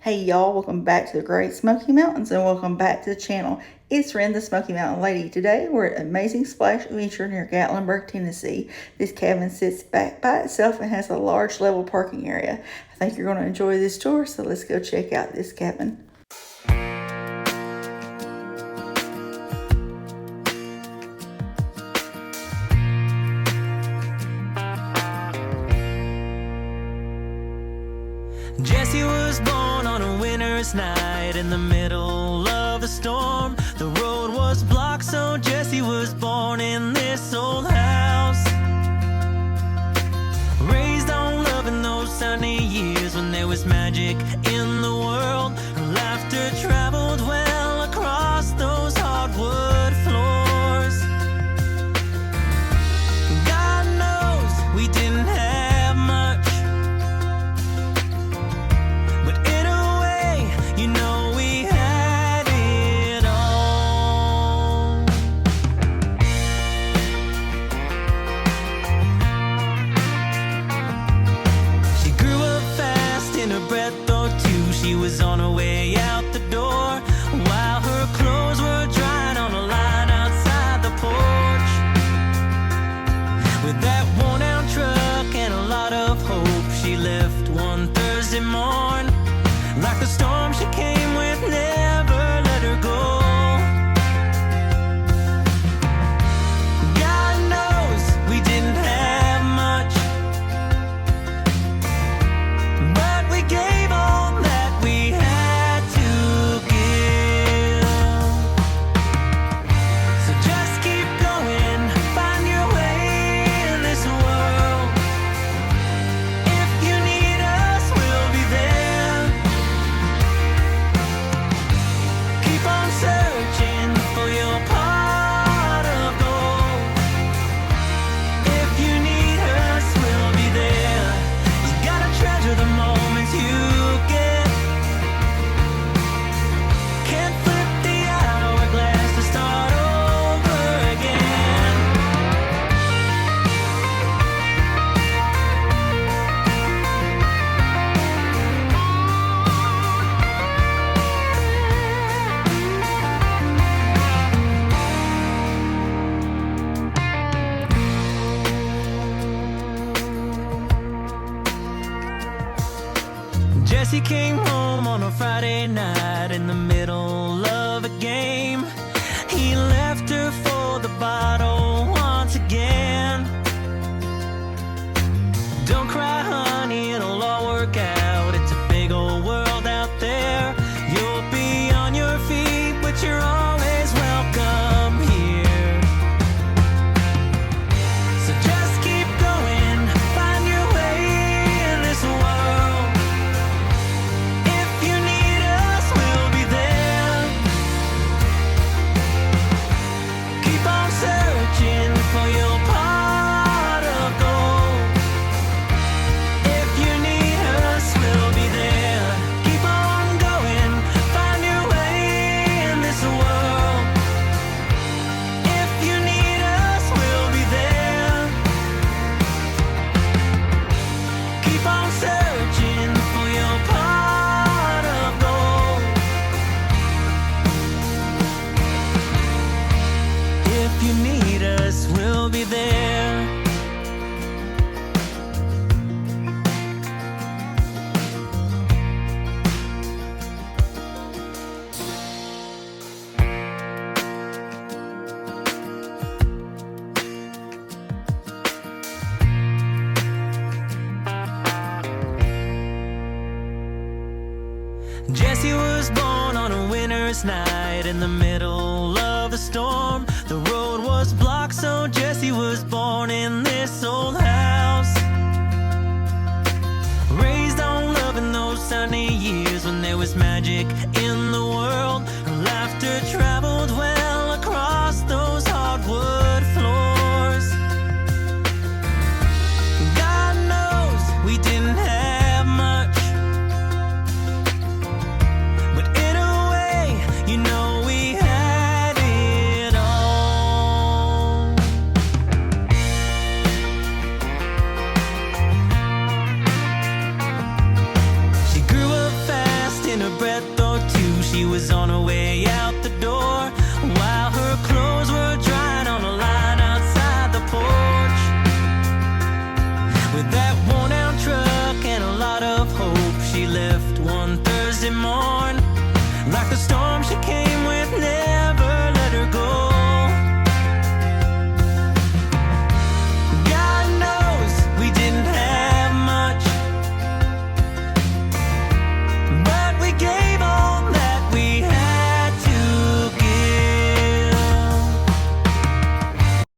Hey y'all, welcome back to the Great Smoky Mountains and welcome back to the channel. It's Ren, the Smoky Mountain Lady. Today we're at Amazing Splash Adventure near Gatlinburg, Tennessee. This cabin sits back by itself and has a large level parking area. I think you're going to enjoy this tour, so let's go check out this cabin. Jesse was born on a winter's night in the middle of a storm. The road was blocked, so Jesse was born in this old house. Raised on love in those sunny years when there was magic in the world. Her laughter traveled well across those hardwood floors. God knows we didn't have much, but in a way, you know, we had it all. She grew up fast in a breath or two. She was on her way out the door while her clothes were drying on a line outside the porch. With that worn-out truck and a lot of hope, she left one Thursday morn. Like the storm she came with, never let her go. God knows we didn't have much, but we gave all that we had to give. So just keep going, find your way in this world. If you need us, we'll be there. Keep on searching for your pot of gold. If you need us, we'll be there. You gotta treasure the moments you get. Can't flip the hourglass to start over again. Jesse came home on a Friday night in the middle of a game. He left her for the bottle once again. Don't cry, honey, it'll all work out. It's a big old world out there. You'll be on your feet, but you're always welcome here. So just keep going, find your way in this world. If you need us, we'll be there. Keep on searching for your pot of gold. If you need us, we'll be there. Keep on going, find your way in this world. If you need us, we'll be there. Keep on searching for your pot of gold. If you need us, we'll be there. Jesse was born on a winter's night in the middle of a storm. The road was blocked, so Jesse was born in this old house. Raised on love in those sunny years when there was magic in the world. Her laughter traveled well across those hardwood floors. God knows we didn't have much, but in a way, you know, we had it all. She grew up fast in in a breath or two, she was on her way out the